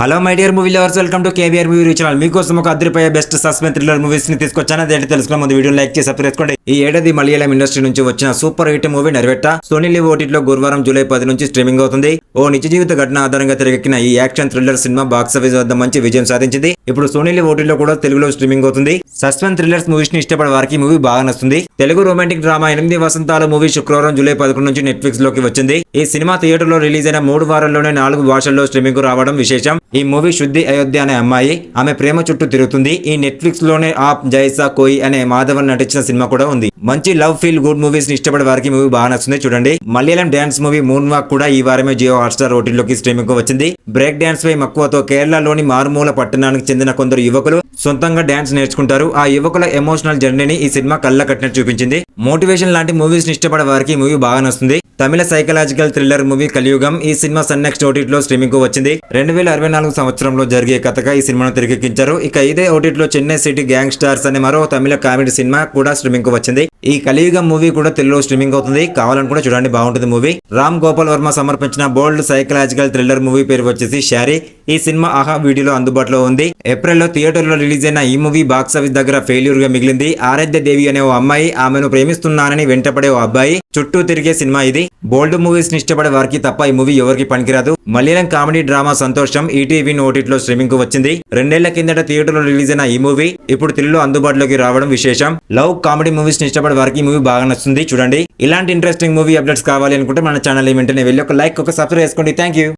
Hello my dear movie lovers, welcome to KBR movie channel. మీకోసం ఒక అదిరిపోయే best suspense thriller movies ని తీసుకొచ్చాను. అదేంటి తెలుసుకున్న ముందు వీడియో లైక్ చేసి సబ్స్క్రైబ్ చేసుకోండి. ఈ ఏడాది మలయాళం ఇండస్ట్రీ నుంచి వచ్చిన సూపర్ హిట్ మూవీ నెరవేట్ట సోనీ లివ్ ఓటీటీలో గురువారం జూలై 10 నుంచి స్ట్రీమింగ్ అవుతుంది. ఓ నిజ జీవిత ఘటన ఆధారంగా తెరకెక్కిన ఈ action thriller cinema box office వద్ద మంచి విజయం సాధించింది. ఇప్పుడు సోనీ లివ్ ఓటీటీలో కూడా తెలుగులో స్ట్రీమింగ్ అవుతుంది. సస్పెన్స్ థ్రిల్లర్స్ మూవీస్ ని ఇష్టపడే వారికి మూవీ బాగా నచ్చుతుంది. తెలుగు రొమాంటిక్ డ్రామా 8 వసంతాల మూవీ శుక్రవారం జూలై 11 నుంచి నెట్ఫ్లిక్స్ లోకి వచ్చింది. ఈ సినిమా థియేటర్ లో రిలీజ్ అయిన 3 వారాల్లోనే 4 భాషల్లో స్ట్రీమింగ్ రావడం విశేషం. ఈ మూవీ శుద్ధి అయోధ్య అనే అమ్మాయి ఆమె ప్రేమ చుట్టూ తిరుగుతుంది. ఈ నెట్ఫ్లిక్స్ లోనే ఆప్ జైసా కోయి అనే మాధవన్ నటించిన సినిమా కూడా ఉంది. మంచి లవ్ ఫీల్ గుడ్ మూవీస్ ని ఇష్టపడే వారికి మూవీ బాగా నచ్చుతుంది. చూడండి, Malayalam dance movie moon walk కూడా ఈ వారమే జియో హాట్స్టార్ ఓటీటీలోకి స్ట్రీమింగ్ వచ్చింది. బ్రేక్ డాన్స్ పై మక్కువతో కేరళలోని మారుమూల పట్టణానికి చెందిన కొందరు యువకులు సొంతంగా డాన్స్ నేర్చుకుంటారు. ఆ యువకుల ఎమోషనల్ జర్నీని ఈ సినిమా కళ్ళ కట్టినట్టు చూపించింది. మోటివేషన్ లాంటి మూవీస్ ని ఇష్టపడే వారికి మూవీ బాగా నచ్చుతుంది. తమిళ సైకలాజికల్ థ్రిల్లర్ మూవీ కలియుగం ఈ సినిమా సన్ నెక్స్ట్ ఓటీటీలో స్ట్రీమింగ్ వచ్చింది. 2024 సంవత్సరంలో జరిగే కథగా ఈ సినిమాను తెరకెక్కించారు. ఇక ఇదే ఓటీటీలో చెన్నై సిటీ గ్యాంగ్ స్టార్స్ అనే మరో తమిళ కామెడీ సినిమా కూడా స్ట్రీమింగ్ వచ్చింది. ఈ కలియుగం మూవీ కూడా తెలుగులో స్ట్రీమింగ్ అవుతుంది. కావాలనుకుంటే చూడండి, బాగుంటుంది మూవీ. రామ్ గోపాల్ వర్మ సమర్పించిన బోల్డ్ సైకలాజికల్ థ్రిల్లర్ మూవీ పేరు వచ్చేసి షారీ. ఈ సినిమా ఆహా వీడియోలో అందుబాటులో ఉంది. ఏప్రిల్లో థియేటర్లో రిలీజ్ అయిన ఈ మూవీ బాక్స్ ఆఫీస్ దగ్గర ఫెయిల్యూర్ గా మిగిలింది. ఆరాధ్య దేవి అనే ఓ అమ్మాయి ఆమెను ప్రేమిస్తున్నానని వెంటపడే ఓ అబ్బాయి చుట్టూ తిరిగే సినిమా ఇది. బోల్డ్ మూవీస్ ని ఇష్టపడే వారికి తప్ప ఈ మూవీ ఎవరికి పనికిరాదు. మలయాళం కామెడీ డ్రామా సంతోషం ఈటీవీ ఓటీటీలో స్ట్రీమింగ్ వచ్చింది. 2 ఏళ్ల కిందట థియేటర్లో రిలీజ్ అయిన ఈ మూవీ ఇప్పుడు తెలుగులో అందుబాటులోకి రావడం విశేషం. లవ్ కామెడీ మూవీస్ ని ఇష్టపడే వారికి ఈ మూవీ బాగా నచ్చుతుంది. చూడండి, ఇలాంటి ఇంట్రెస్టింగ్ మూవీ అప్డేట్స్ కావాలి అనుకుంటే మన ఛానల్ వెంటనే వెళ్ళి ఒక లైక్ ఒక సబ్స్క్రైబ్ చేసుకోండి. Thank you.